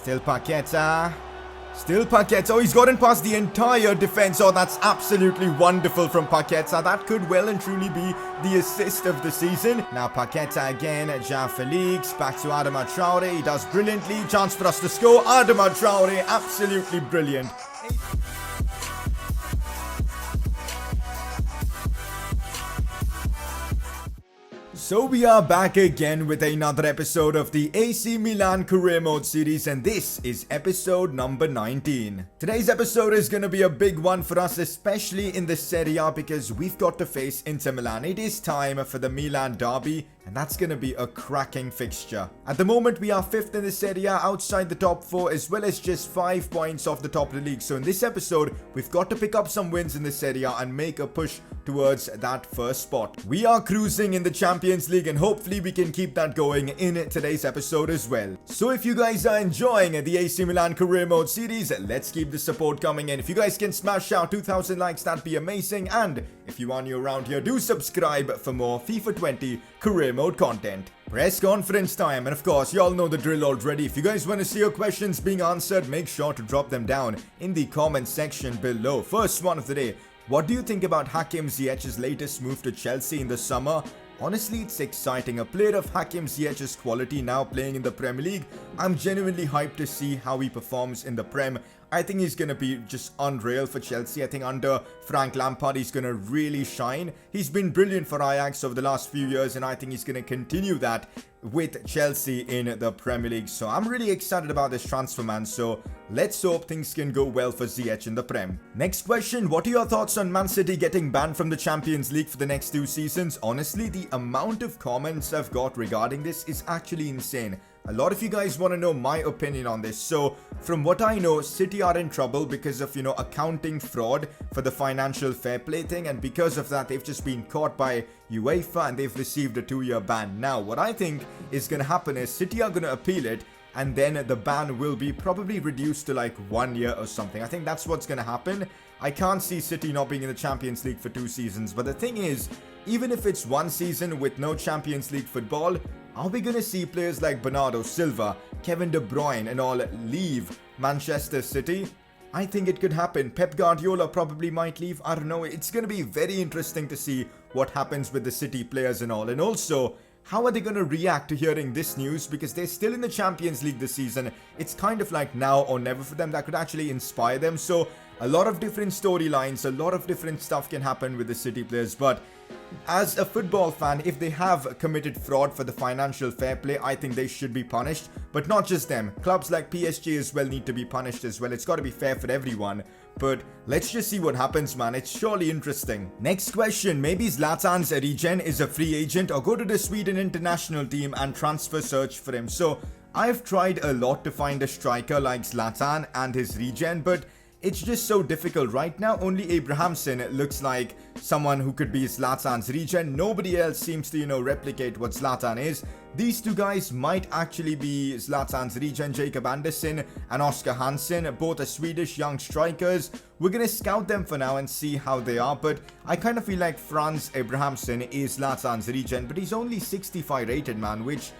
Still Paqueta. Still Paqueta. Oh, he's gotten past the entire defense. Oh, that's absolutely wonderful from Paqueta. That could well and truly be the assist of the season. Now Paqueta again. JOAO FELIX. Back to Adama Traore. He does brilliantly. Chance for us to score. Adama Traore. Absolutely brilliant. So we are back again with another episode of the AC Milan Career Mode series, and this is episode number 19. Today's episode is going to be a big one for us, especially in the Serie A, because we've got to face Inter Milan. It is time for the Milan derby, and that's going to be a cracking fixture. At the moment, we are 5th in the Serie A, outside the top 4, as well as just 5 points off the top of the league. So in this episode, we've got to pick up some wins in the Serie A and make a push towards that first spot. We are cruising in the Champions League, and hopefully we can keep that going in today's episode as well. So if you guys are enjoying the AC Milan Career Mode series, let's keep the support coming in. If you guys can smash out 2,000 likes, that'd be amazing. And if you are new around here, do subscribe for more FIFA 20 Career Mode content. Press conference time, and of course you all know the drill already. If you guys want to see your questions being answered, make sure to drop them down in the comment section below. First one of the day: what do you think about Hakim Ziyech's latest move to Chelsea in the summer? Honestly, it's exciting. A player of Hakim Ziyech's quality now playing in the Premier League. I'm genuinely hyped to see how he performs in the Prem. I think he's going to be just unreal for Chelsea. I think under Frank Lampard, he's going to really shine. He's been brilliant for Ajax over the last few years, and I think he's going to continue that with Chelsea in the Premier League. So I'm really excited about this transfer, man. So let's hope things can go well for Ziyech in the Prem. Next question: what are your thoughts on Man City getting banned from the Champions League for the next 2 seasons? Honestly, the amount of comments I've got regarding this is actually insane. A lot of you guys want to know my opinion on this. So from what I know, City are in trouble because of, accounting fraud for the financial fair play thing, and because of that they've just been caught by UEFA and they've received a 2-year ban. Now what I think is going to happen is City are going to appeal it, and then the ban will be probably reduced to like 1 year or something. I think that's what's going to happen. I can't see City not being in the Champions League for 2 seasons. But the thing is, even if it's 1 season with no Champions League football, are we going to see players like Bernardo Silva, Kevin De Bruyne and all leave Manchester City? I think it could happen. Pep Guardiola probably might leave. I don't know. It's going to be very interesting to see what happens with the City players and all. And also, how are they going to react to hearing this news? Because they're still in the Champions League this season. It's kind of like now or never for them. That could actually inspire them. So a lot of different storylines, a lot of different stuff can happen with the City players. But as a football fan, if they have committed fraud for the financial fair play, I think they should be punished. But not just them. Clubs like PSG as well need to be punished as well. It's got to be fair for everyone. But let's just see what happens, man. It's surely interesting. Next question: maybe Zlatan's regen is a free agent, or go to the Sweden international team and transfer search for him. So I've tried a lot to find a striker like Zlatan and his regen, but it's just so difficult. Right now, only Abrahamson looks like someone who could be Zlatan's regen. Nobody else seems to, replicate what Zlatan is. These 2 guys might actually be Zlatan's regen, Jacob Anderson and Oscar Hansen. Both are Swedish young strikers. We're going to scout them for now and see how they are. But I kind of feel like Franz Abrahamson is Zlatan's regen, but he's only 65 rated, man, which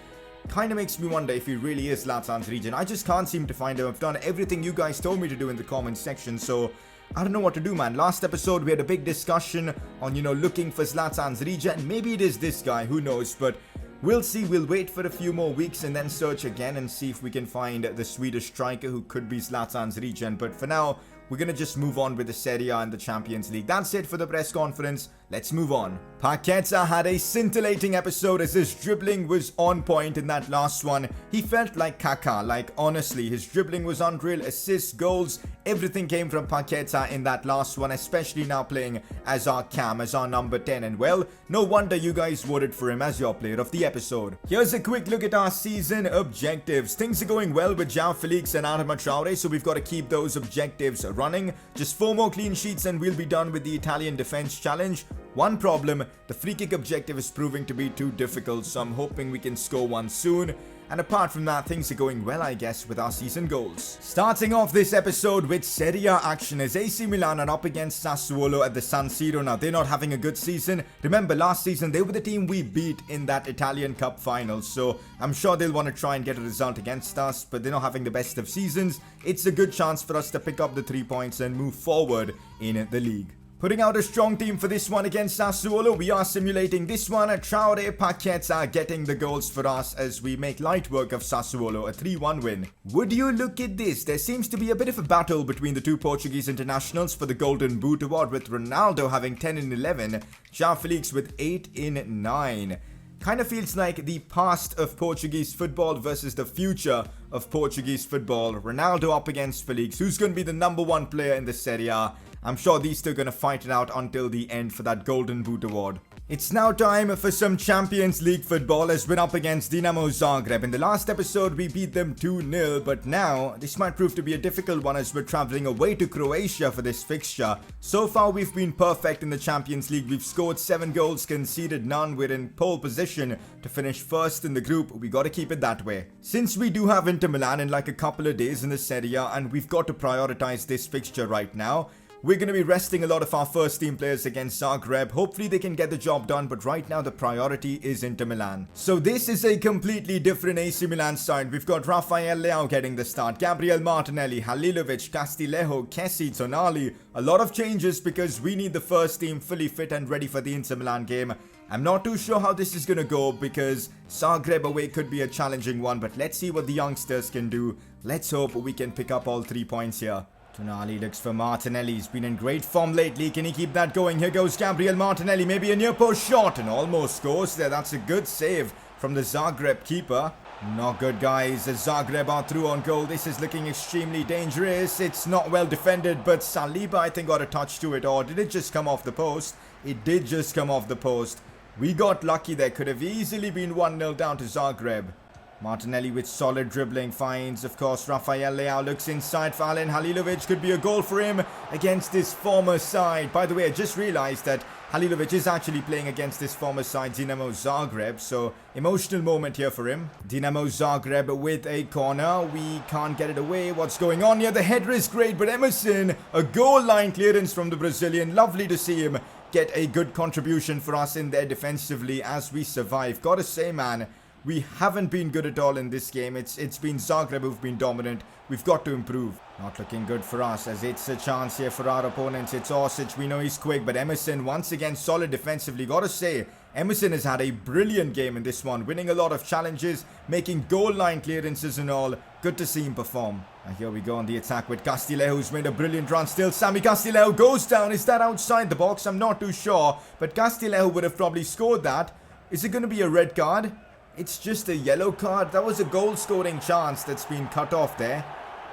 kind of makes me wonder if he really is Zlatan's regen. I just can't seem to find him. I've done everything you guys told me to do in the comments section, so I don't know what to do, man. Last episode we had a big discussion on, looking for Zlatan's regen. Maybe it is this guy, who knows, but we'll see. We'll wait for a few more weeks and then search again and see if we can find the Swedish striker who could be Zlatan's regen. But for now, we're going to just move on with the Serie A and the Champions League. That's it for the press conference. Let's move on. Paqueta had a scintillating episode as his dribbling was on point in that last one. He felt like Kaká. Like, honestly, his dribbling was unreal. Assists, goals, everything came from Paqueta in that last one, especially now playing as our cam, as our number 10. And well, no wonder you guys voted for him as your player of the episode. Here's a quick look at our season objectives. Things are going well with JOAO FELIX and Adama Traore, so we've got to keep those objectives running. Just 4 more clean sheets and we'll be done with the Italian defense challenge. One problem: the free kick objective is proving to be too difficult, so I'm hoping we can score one soon. And apart from that, things are going well, I guess, with our season goals. Starting off this episode with Serie A action as AC Milan are up against Sassuolo at the San Siro. Now, they're not having a good season. Remember, last season, they were the team we beat in that Italian Cup final. So I'm sure they'll want to try and get a result against us, but they're not having the best of seasons. It's a good chance for us to pick up the 3 points and move forward in the league. Putting out a strong team for this one against Sassuolo. We are simulating this one. Traore, Paqueta are getting the goals for us as we make light work of Sassuolo, a 3-1 win. Would you look at this? There seems to be a bit of a battle between the two Portuguese internationals for the Golden Boot award, with Ronaldo having 10 in 11, JOAO FELIX with 8 in 9. Kind of feels like the past of Portuguese football versus the future of Portuguese football. Ronaldo up against FELIX. Who's going to be the #1 player in the Serie A? I'm sure these two are going to fight it out until the end for that Golden Boot award. It's now time for some Champions League football as we're up against Dinamo Zagreb. In the last episode, we beat them 2-0, but now this might prove to be a difficult one as we're traveling away to Croatia for this fixture. So far, we've been perfect in the Champions League. We've scored 7 goals, conceded none. We're in pole position to finish first in the group. We got to keep it that way. Since we do have Inter Milan in like a couple of days in the Serie A, and we've got to prioritize this fixture right now, we're going to be resting a lot of our first team players against Zagreb. Hopefully they can get the job done, but right now the priority is Inter Milan. So this is a completely different AC Milan side. We've got Rafael Leao getting the start, Gabriel Martinelli, Halilovic, Castillejo, Kessie, Tonali. A lot of changes because we need the first team fully fit and ready for the Inter Milan game. I'm not too sure how this is going to go because Zagreb away could be a challenging one, but let's see what the youngsters can do. Let's hope we can pick up all 3 points here. Tonali looks for Martinelli. He's been in great form lately. Can he keep that going? Here goes Gabriel Martinelli. Maybe a near post shot and almost scores there. That's a good save from the Zagreb keeper. Not good, guys. The Zagreb are through on goal. This is looking extremely dangerous. It's not well defended, but Saliba, I think, got a touch to it. Or did it just come off the post? It did just come off the post. We got lucky there. Could have easily been 1-0 down to Zagreb. Martinelli with solid dribbling finds, of course, Rafael Leao looks inside for Alen Halilovic. Could be a goal for him against his former side. By the way, I just realized that Halilovic is actually playing against his former side, Dinamo Zagreb. So, emotional moment here for him. Dinamo Zagreb with a corner. We can't get it away. What's going on here? The header is great, but Emerson, a goal line clearance from the Brazilian. Lovely to see him get a good contribution for us in there defensively as we survive. Gotta say, man, we haven't been good at all in this game. It's been Zagreb who've been dominant. We've got to improve. Not looking good for us as it's a chance here for our opponents. It's Orsic. We know he's quick, but Emerson once again solid defensively. Gotta say, Emerson has had a brilliant game in this one, winning a lot of challenges, making goal line clearances and all. Good to see him perform. And here we go on the attack with Castillejo, who's made a brilliant run still. Sami Castillejo goes down. Is that outside the box? I'm not too sure, but Castillejo would have probably scored that. Is it going to be a red card? It's just a yellow card. That was a goal-scoring chance that's been cut off there.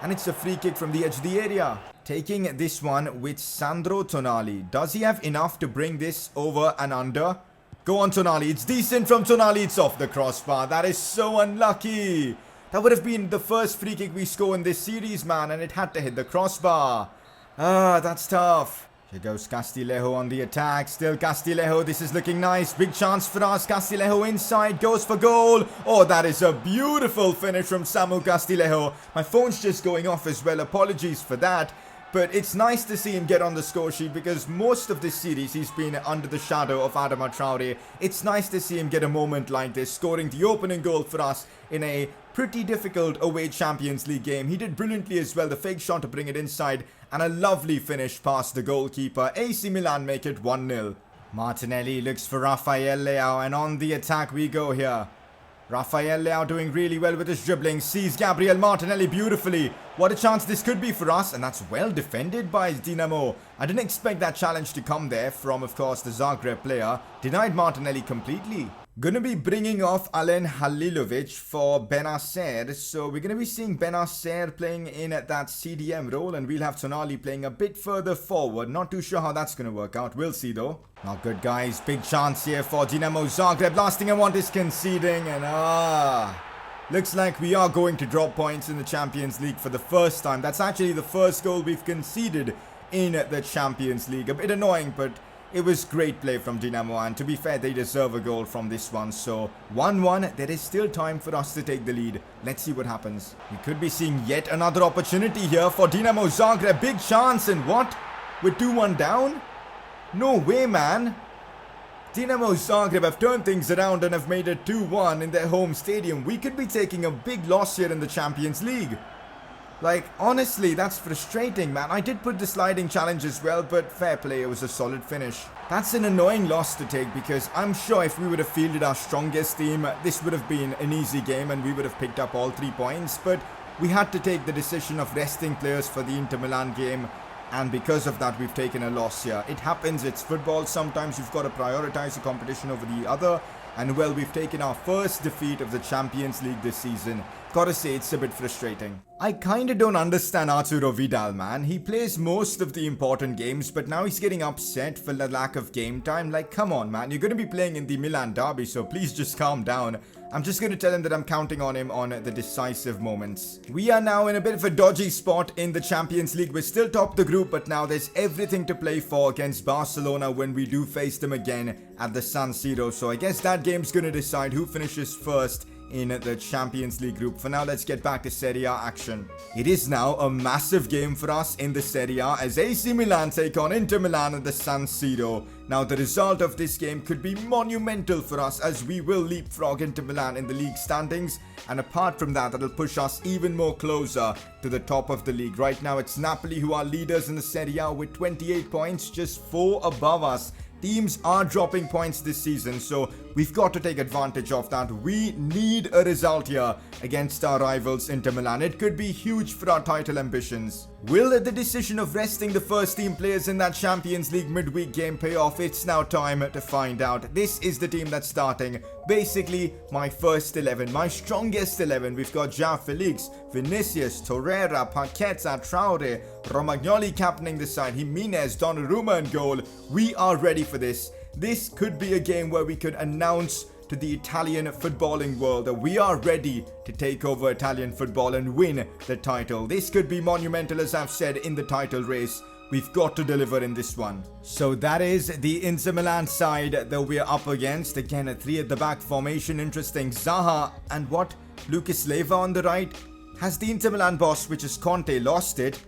And it's a free kick from the edge of the area. Taking this one with Sandro Tonali. Does he have enough to bring this over and under? Go on, Tonali. It's decent from Tonali. It's off the crossbar. That is so unlucky. That would have been the first free kick we score in this series, man. And it had to hit the crossbar. Ah, that's tough. Here goes Castillejo on the attack. Still Castillejo. This is looking nice. Big chance for us. Castillejo inside. Goes for goal. Oh, that is a beautiful finish from Samu Castillejo. My phone's just going off as well. Apologies for that. But it's nice to see him get on the score sheet because most of this series he's been under the shadow of Adama Traore. It's nice to see him get a moment like this, scoring the opening goal for us in a pretty difficult away Champions League game. He did brilliantly as well, the fake shot to bring it inside, and a lovely finish past the goalkeeper. AC Milan make it 1-0. Martinelli looks for Rafael Leao, and on the attack we go here. Rafael Leao doing really well with his dribbling, sees Gabriel Martinelli beautifully. What a chance this could be for us, and that's well defended by Dinamo. I didn't expect that challenge to come there from, of course, the Zagreb player. Denied Martinelli completely. Gonna be bringing off Alen Halilovic for Benacer. So we're gonna be seeing Benacer playing in at that CDM role, and we'll have Tonali playing a bit further forward. Not too sure how that's gonna work out. We'll see though. Not good, guys. Big chance here for Dinamo Zagreb. Last thing I want is conceding, and looks like we are going to drop points in the Champions League for the first time. That's actually the first goal we've conceded in the Champions League. A bit annoying, but It was great play from Dinamo, and to be fair, they deserve a goal from this one. So 1-1, there is still time for us to take the lead. Let's see what happens. We could be seeing yet another opportunity here for Dinamo Zagreb. Big chance, and what? We're 2-1 down? No way, man. Dinamo Zagreb have turned things around and have made it 2-1 in their home stadium. We could be taking a big loss here in the Champions League. Like, honestly, that's frustrating, man. I did put the sliding challenge as well, but fair play, it was a solid finish. That's an annoying loss to take, because I'm sure if we would have fielded our strongest team, this would have been an easy game and we would have picked up all 3 points. But we had to take the decision of resting players for the Inter Milan game, and because of that, we've taken a loss here. It happens, it's football. Sometimes you've got to prioritize a competition over the other. And well, we've taken our first defeat of the Champions League this season. Gotta say, it's a bit frustrating. I kinda don't understand Arturo Vidal, man. He plays most of the important games, but now he's getting upset for the lack of game time. Like, come on, man. You're gonna be playing in the Milan derby, so please just calm down. I'm just gonna tell him that I'm counting on him on the decisive moments. We are now in a bit of a dodgy spot in the Champions League. We're still top the group, but now there's everything to play for against Barcelona when we do face them again at the San Siro. So I guess that game's gonna decide who finishes first in the Champions League group. For now, let's get back to Serie A action. It is now a massive game for us in the Serie A as AC Milan take on Inter Milan at the San Siro. Now, the result of this game could be monumental for us as we will leapfrog Inter Milan in the league standings. And apart from that, that'll push us even more closer to the top of the league. Right now, it's Napoli who are leaders in the Serie A with 28 points, just 4 above us. Teams are dropping points this season, so we've got to take advantage of that. We need a result here against our rivals Inter Milan. It could be huge for our title ambitions. Will the decision of resting the first team players in that Champions League midweek game pay off? It's now time to find out. This is the team that's starting. Basically, my first 11, my strongest 11. We've got JOAO, FELIX, Vinicius, Torreira, Paqueta, Traore, Romagnoli captaining the side, Jimenez, Donnarumma in goal. We are ready for this. This could be a game where we could announce to the Italian footballing world that we are ready to take over Italian football and win the title. This could be monumental, as I've said, in the title race. We've got to deliver in this one. So that is the Inter Milan side that we're up against. Again, a 3 at the back formation. Interesting. Zaha and what? Lucas Leiva on the right. Has the Inter Milan boss, which is Conte, lost it?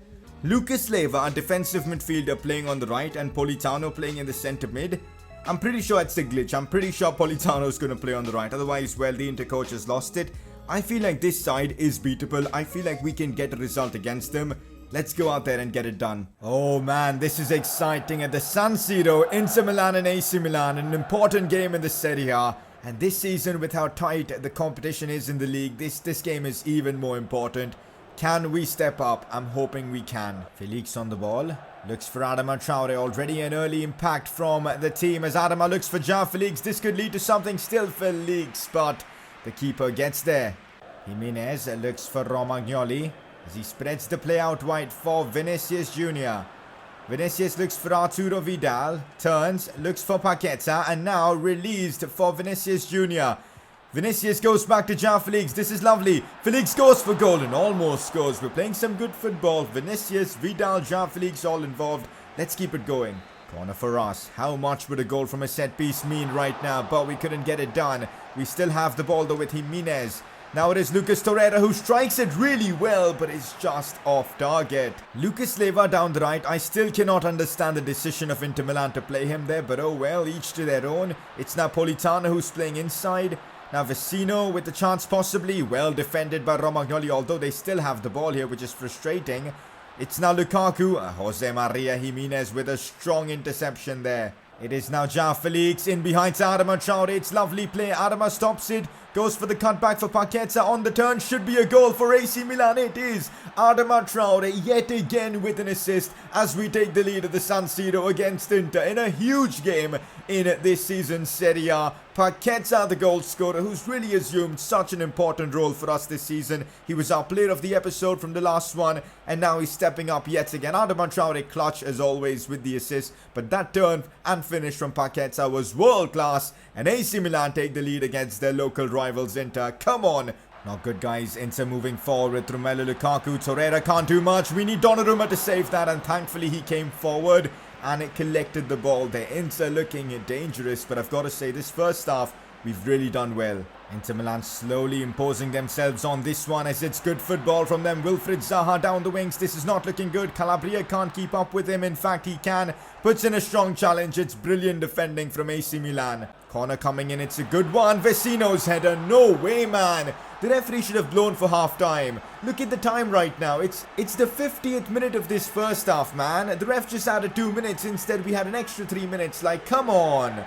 Lucas Leiva, a defensive midfielder, playing on the right, and Politano playing in the centre mid. I'm pretty sure it's a glitch. I'm pretty sure Politano's going to play on the right. Otherwise, well, the Inter coach has lost it. I feel like this side is beatable. I feel like we can get a result against them. Let's go out there and get it done. Oh man, this is exciting. At the San Siro, Inter Milan and AC Milan, an important game in the Serie A. And this season, with how tight the competition is in the league, this game is even more important. Can we step up? I'm hoping we can. Felix on the ball. Looks for Adama Traore. Already an early impact from the team as Adama looks for JOAO FELIX. This could lead to something still. FELIX, but the keeper gets there. Jimenez looks for Romagnoli as he spreads the play out wide for Vinicius Jr. Vinicius looks for Arturo Vidal. Turns, looks for Paqueta, and now released for Vinicius Jr. Vinicius goes back to JOAO FELIX. This is lovely. FELIX goes for goal and almost scores. We're playing some good football. Vinicius, Vidal, JOAO FELIX all involved. Let's keep it going. Corner for us. How much would a goal from a set piece mean right now? But we couldn't get it done. We still have the ball though with Jimenez. Now it is Lucas Torreira who strikes it really well, but it's just off target. Lucas Leiva down the right. I still cannot understand the decision of Inter Milan to play him there, but oh well, each to their own. It's now Politano who's playing inside. Now Vecino with the chance possibly. Well defended by Romagnoli, although they still have the ball here, which is frustrating. It's now Lukaku. Jose Maria Jimenez with a strong interception there. It is now JOAO FELIX in behind Adama Traore. It's lovely play. Adama stops it. Goes for the cutback for Paqueta on the turn. Should be a goal for AC Milan. It is. Adama Traore yet again with an assist as we take the lead at the San Siro against Inter in a huge game in this season's Serie A. Paqueta, the goal scorer, who's really assumed such an important role for us this season. He was our player of the episode from the last one, and now he's stepping up yet again. Adama Traore clutch as always with the assist, but that turn and finish from Paqueta was world class, and AC Milan take the lead against their local rivals Inter. Come on. Not good, guys. Inter moving forward with Romelu Lukaku. Torreira can't do much. We need Donnarumma to save that, and thankfully he came forward. and it collected the ball there. Inter looking dangerous, but I've got to say this first half, we've really done well. Inter Milan slowly imposing themselves on this one as it's good football from them. Wilfried Zaha down the wings. This is not looking good. Calabria can't keep up with him. In fact, he can. Puts in a strong challenge. It's brilliant defending from AC Milan. Corner coming in. It's a good one. Vecino's header. No way, man. The referee should have blown for half time. Look at the time right now. It's the 50th minute of this first half, man. The ref just added 2 minutes. Instead, we had an extra 3 minutes. Like, come on.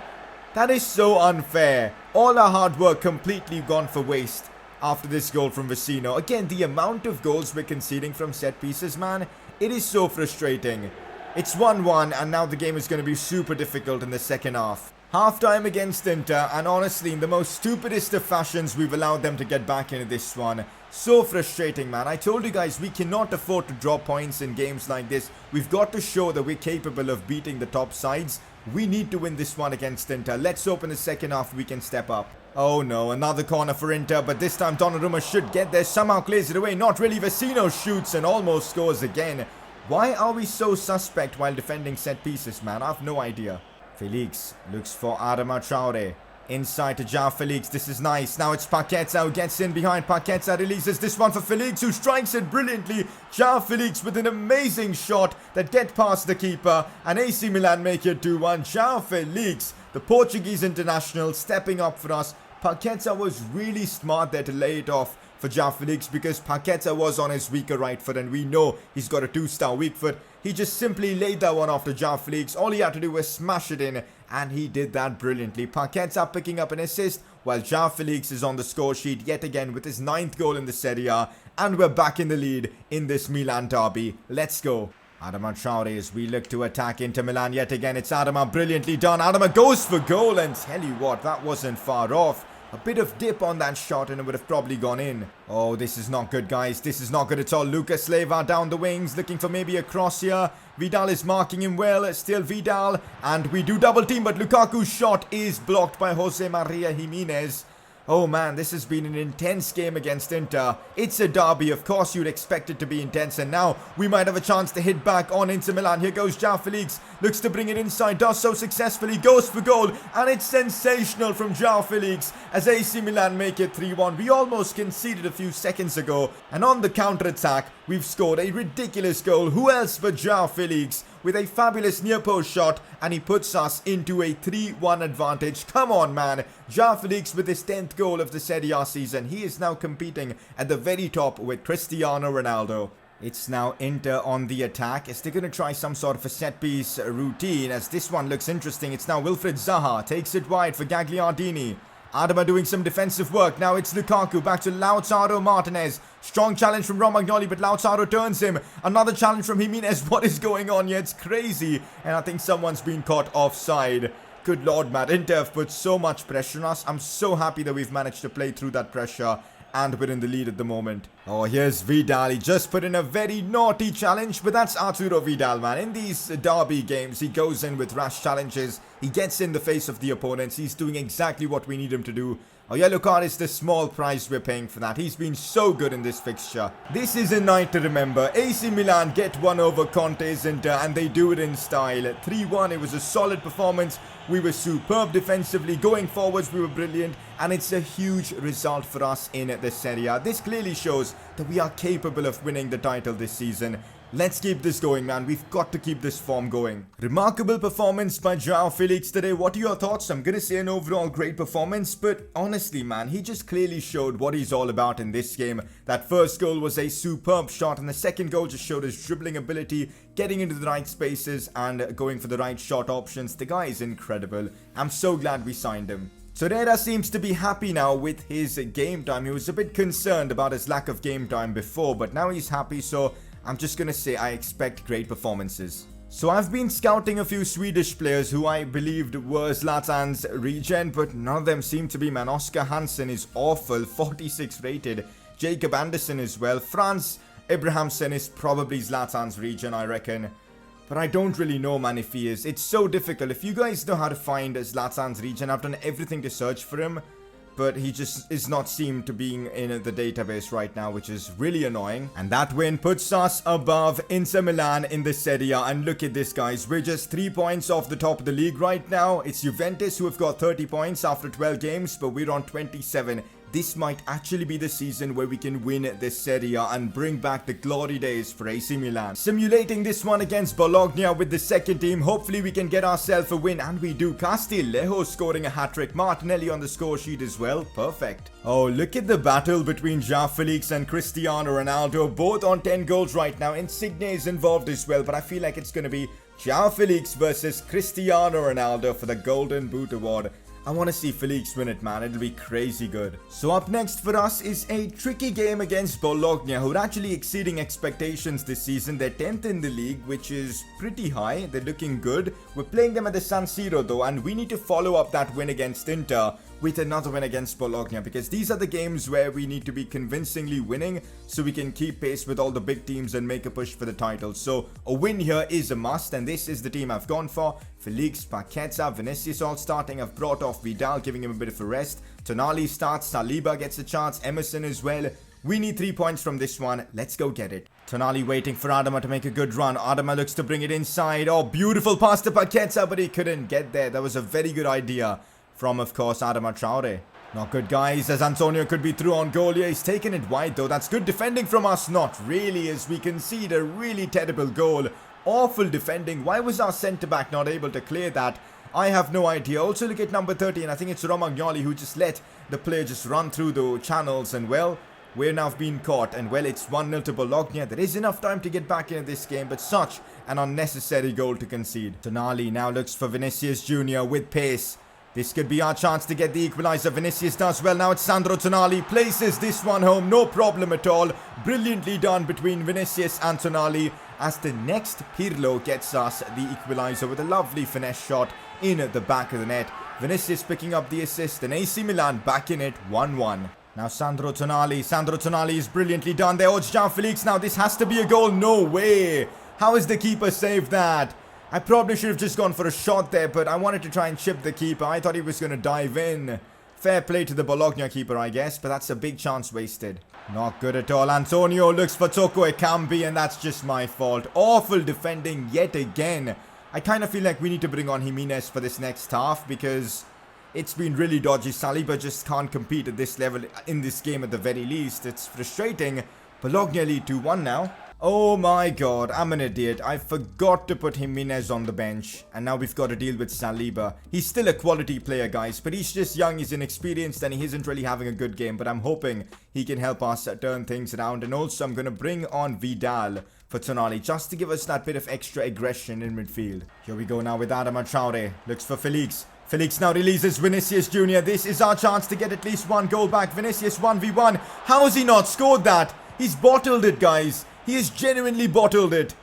That is so unfair. All our hard work completely gone for waste after this goal from Vecino. Again, the amount of goals we're conceding from set pieces, man, it is so frustrating. It's 1-1 and now the game is going to be super difficult in the second half. Half time against Inter, and honestly, in the most stupidest of fashions, we've allowed them to get back into this one. So frustrating, man. I told you guys, we cannot afford to drop points in games like this. We've got to show that we're capable of beating the top sides. We need to win this one against Inter. Let's hope in the second half we can step up. Oh no, another corner for Inter, but this time Donnarumma should get there. Somehow clears it away. Not really. Vecino shoots and almost scores again. Why are we so suspect while defending set pieces, man? I have no idea. FELIX looks for Adama Traore. Inside to JOAO FELIX. This is nice. Now it's Paqueta who gets in behind. Paqueta releases this one for FELIX, who strikes it brilliantly. JOAO FELIX with an amazing shot that gets past the keeper. And AC Milan make it 2-1. JOAO FELIX, the Portuguese international, stepping up for us. Paqueta was really smart there to lay it off for JOAO FELIX because Paqueta was on his weaker right foot and we know he's got a 2-star weak foot. He just simply laid that one off to JOAO FELIX. All he had to do was smash it in and he did that brilliantly. Paqueta picking up an assist while JOAO FELIX is on the score sheet yet again with his 9th goal in the Serie A. And we're back in the lead in this Milan derby. Let's go. Adama Traore as we look to attack Inter Milan yet again. It's Adama, brilliantly done. Adama goes for goal and tell you what, that wasn't far off. A bit of dip on that shot and it would have probably gone in. Oh, this is not good, guys. This is not good at all. Lucas Leiva down the wings, looking for maybe a cross here. Vidal is marking him well. Still Vidal. And we do double team, but Lukaku's shot is blocked by Jose Maria Jimenez. Oh man, this has been an intense game against Inter. It's a derby, of course you'd expect it to be intense, and now we might have a chance to hit back on Inter Milan. Here goes JOAO FELIX, looks to bring it inside, does so successfully, goes for goal, and it's sensational from JOAO FELIX as AC Milan make it 3-1. We almost conceded a few seconds ago, and on the counter-attack, we've scored a ridiculous goal. Who else but JOAO FELIX with a fabulous near-post shot, and he puts us into a 3-1 advantage. Come on, man. JOAO FELIX with his 10th goal of the Serie A season. He is now competing at the very top with Cristiano Ronaldo. It's now Inter on the attack as they're going to try some sort of a set-piece routine, as this one looks interesting. It's now Wilfried Zaha, takes it wide for Gagliardini. Adama doing some defensive work. Now it's Lukaku back to Lautaro Martinez. Strong challenge from Romagnoli, but Lautaro turns him. Another challenge from Jimenez. What is going on here? It's crazy. And I think someone's been caught offside. Good lord, Matt. Inter have put so much pressure on us. I'm so happy that we've managed to play through that pressure. And we're in the lead at the moment. Oh, here's Vidal. He just put in a very naughty challenge. But that's Arturo Vidal, man. In these derby games, he goes in with rash challenges. He gets in the face of the opponents. He's doing exactly what we need him to do. A yellow card is the small price we're paying for that. He's been so good in this fixture. This is a night to remember. AC Milan get one over Conte's Inter, and they do it in style. 3-1, it was a solid performance. We were superb defensively. Going forwards, we were brilliant. And it's a huge result for us in the Serie A. This clearly shows that we are capable of winning the title this season. Let's keep this going, man. We've got to keep this form going. Remarkable performance by JOAO FELIX today. What are your thoughts? I'm going to say an overall great performance, but honestly, man, he just clearly showed what he's all about in this game. That first goal was a superb shot, and the second goal just showed his dribbling ability, getting into the right spaces and going for the right shot options. The guy is incredible. I'm so glad we signed him. Torreira seems to be happy now with his game time. He was a bit concerned about his lack of game time before, but now he's happy, so I'm just going to say I expect great performances. So I've been scouting a few Swedish players who I believed were Zlatan's regen, but none of them seem to be, man. Oscar Hansen is awful, 46 rated. Jacob Anderson as well. Franz Abrahamsen is probably Zlatan's regen, I reckon. But I don't really know, man, if he is. It's so difficult. If you guys know how to find Zlatan's regen, I've done everything to search for him. but he just is not seemed to being in the database right now, which is really annoying. And that win puts us above Inter Milan in the Serie A. And look at this, guys. We're just 3 points off the top of the league right now. It's Juventus who have got 30 points after 12 games, but we're on 27. This might actually be the season where we can win this Serie A and bring back the glory days for AC Milan. Simulating this one against Bologna with the second team. Hopefully we can get ourselves a win, and we do. Castillejo scoring a hat-trick. Martinelli on the score sheet as well. Perfect. Oh, look at the battle between JOAO FELIX and Cristiano Ronaldo. Both on 10 goals right now. Insigne is involved as well, but I feel like it's going to be JOAO FELIX versus Cristiano Ronaldo for the Golden Boot Award. I want to see FELIX win it, man. It'll be crazy good. So up next for us is a tricky game against Bologna, who are actually exceeding expectations this season. They're 10th in the league, which is pretty high. They're looking good. We're playing them at the San Siro though, and we need to follow up that win against Inter with another win against Bologna, because these are the games where we need to be convincingly winning so we can keep pace with all the big teams and make a push for the title. So a win here is a must, and this is the team I've gone for. FELIX, Paqueta, Vinicius all starting. I've brought off Vidal, giving him a bit of a rest. Tonali starts, Saliba gets a chance, Emerson as well. We need 3 points from this one. Let's go get it. Tonali waiting for Adama to make a good run. Adama looks to bring it inside. Oh, beautiful pass to Paqueta, but he couldn't get there. That was a very good idea from, of course, Adama Traore. Not good, guys, as Antonio could be through on goal. Yeah, he's taken it wide, though. That's good defending from us. Not really, as we concede a really terrible goal. Awful defending. Why was our centre-back not able to clear that? I have no idea. Also, look at number 30, and I think it's Romagnoli who just let the player just run through the channels. And, well, we're now being caught. And, well, it's 1-0 to Bologna. There is enough time to get back into this game, but such an unnecessary goal to concede. Tonali now looks for Vinicius Jr. with pace. This could be our chance to get the equalizer. Vinicius does well. Now it's Sandro Tonali. Places this one home. No problem at all. Brilliantly done between Vinicius and Tonali, as the next Pirlo gets us the equalizer with a lovely finesse shot in at the back of the net. Vinicius picking up the assist, and AC Milan back in it 1-1. Now Sandro Tonali. Sandro Tonali is brilliantly done there. Oh, it's JOAO FELIX now. This has to be a goal. No way. How has the keeper saved that? I probably should have just gone for a shot there, but I wanted to try and chip the keeper. I thought he was going to dive in. Fair play to the Bologna keeper, I guess, but that's a big chance wasted. Not good at all. Antonio looks for Toko Ekambi, and that's just my fault. Awful defending yet again. I kind of feel like we need to bring on Jimenez for this next half, because it's been really dodgy. Saliba just can't compete at this level in this game at the very least. It's frustrating. Bologna lead 2-1 now. Oh my god, I'm an idiot. I forgot to put Jimenez on the bench, and now we've got to deal with Saliba. He's still a quality player, guys, but he's just young, he's inexperienced, and he isn't really having a good game. But I'm hoping he can help us turn things around. And also, I'm going to bring on Vidal for Tonali, just to give us that bit of extra aggression in midfield. Here we go now with Adama Traore. Looks for FELIX. FELIX now releases Vinicius Jr. This is our chance to get at least one goal back. Vinicius 1v1. How has he not scored that? He's bottled it, guys. He has genuinely bottled it.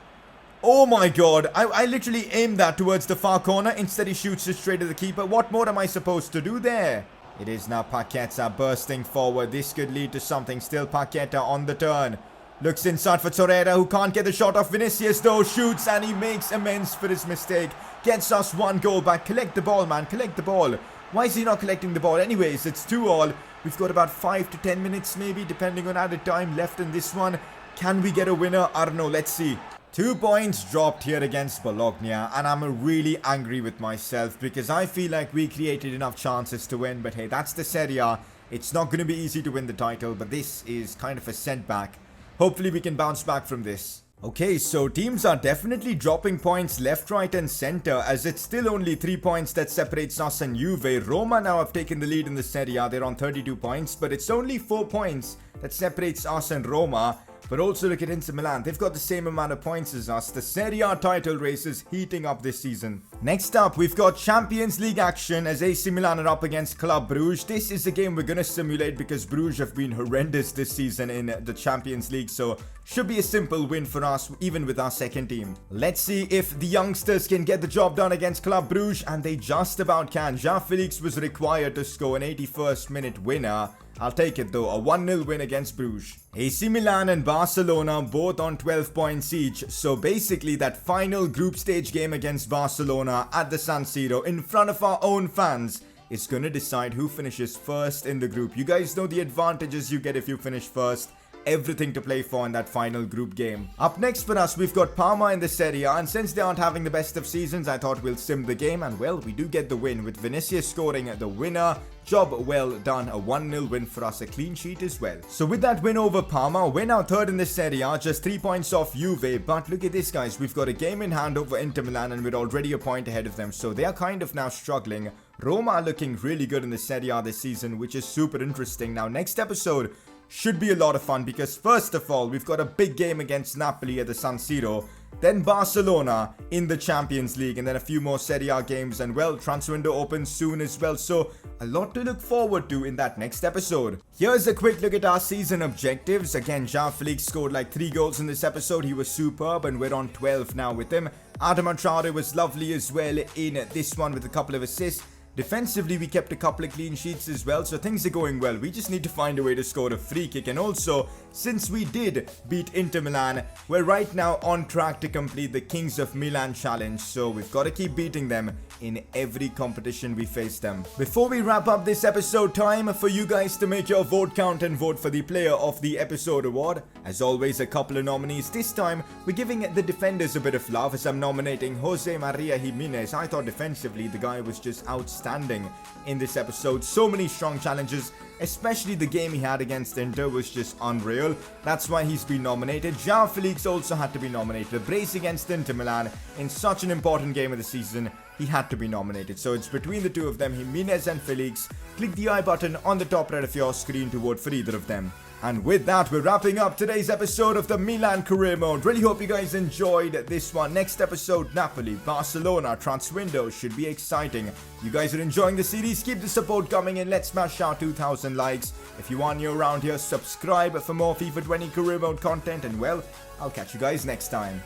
Oh my god. I literally aimed that towards the far corner. Instead, he shoots it straight to the keeper. What more am I supposed to do there? It is now Paqueta bursting forward. This could lead to something. Still Paqueta on the turn. Looks inside for Torreira, who can't get the shot off Vinicius, though. Shoots, and he makes amends for his mistake. Gets us one goal back. Collect the ball, man. Collect the ball. Why is he not collecting the ball? Anyways, it's 2-2. We've got about 5 to 10 minutes, maybe, depending on added time left in this one. Can we get a winner? I don't know. Let's see. 2 points dropped here against Bologna, and I'm really angry with myself because I feel like we created enough chances to win. But hey, that's the Serie A. It's not going to be easy to win the title, but this is kind of a setback. Hopefully we can bounce back from this. Okay, so teams are definitely dropping points left, right and center, as it's still only 3 points that separates us and Juve. Roma now have taken the lead in the Serie A. They're on 32 points, but it's only 4 points that separates us and Roma. But also look at Inter Milan. They've got the same amount of points as us. The Serie A title race is heating up this season. Next up, we've got Champions League action as AC Milan are up against Club Brugge. This is a game we're going to simulate because Brugge have been horrendous this season in the Champions League. So should be a simple win for us, even with our second team. Let's see if the youngsters can get the job done against Club Brugge. And they just about can. JOAO FELIX was required to score an 81st minute winner. I'll take it though, a 1-0 win against Brugge. AC Milan and Barcelona both on 12 points each. So basically that final group stage game against Barcelona at the San Siro in front of our own fans is going to decide who finishes first in the group. You guys know the advantages you get if you finish first. Everything to play for in that final group game. Up next for us, we've got Parma in the Serie A, and since they aren't having the best of seasons, I thought we'll sim the game, and well, we do get the win with Vinicius scoring the winner. Job well done, a 1-0 win for us, a clean sheet as well. So with that win over Parma, we're now third in the Serie A, just 3 points off Juve, but look at this guys, we've got a game in hand over Inter Milan and we're already a point ahead of them, so they are kind of now struggling. Roma are looking really good in the Serie A this season, which is super interesting. Now next episode should be a lot of fun because first of all, we've got a big game against Napoli at the San Siro, then Barcelona in the Champions League, and then a few more Serie A games, and well, transfer window opens soon as well, so a lot to look forward to in that next episode. Here's a quick look at our season objectives. Again, JOAO scored like 3 goals in this episode. He was superb and we're on 12 now with him. Adama Traore was lovely as well in this one with a couple of assists. Defensively, we kept a couple of clean sheets as well, so things are going well. We just need to find a way to score a free kick, and also, since we did beat Inter Milan, we're right now on track to complete the Kings of Milan challenge, so we've got to keep beating them in every competition we face them. Before we wrap up this episode, time for you guys to make your vote count and vote for the Player of the Episode award. As always, a couple of nominees. This time, we're giving the defenders a bit of love as I'm nominating Jose Maria Jimenez. I thought defensively, the guy was just outstanding in this episode. So many strong challenges, especially the game he had against Inter was just unreal. That's why he's been nominated. JOAO FELIX also had to be nominated. A brace against Inter Milan in such an important game of the season, he had to be nominated. So it's between the two of them, Jimenez and FELIX. Click the I button on the top right of your screen to vote for either of them. And with that, we're wrapping up today's episode of the Milan Career Mode. Really hope you guys enjoyed this one. Next episode, Napoli, Barcelona, transfer window should be exciting. You guys are enjoying the series, keep the support coming in. Let's smash out 2,000 likes. If you are new around here, subscribe for more FIFA 20 Career Mode content. And well, I'll catch you guys next time.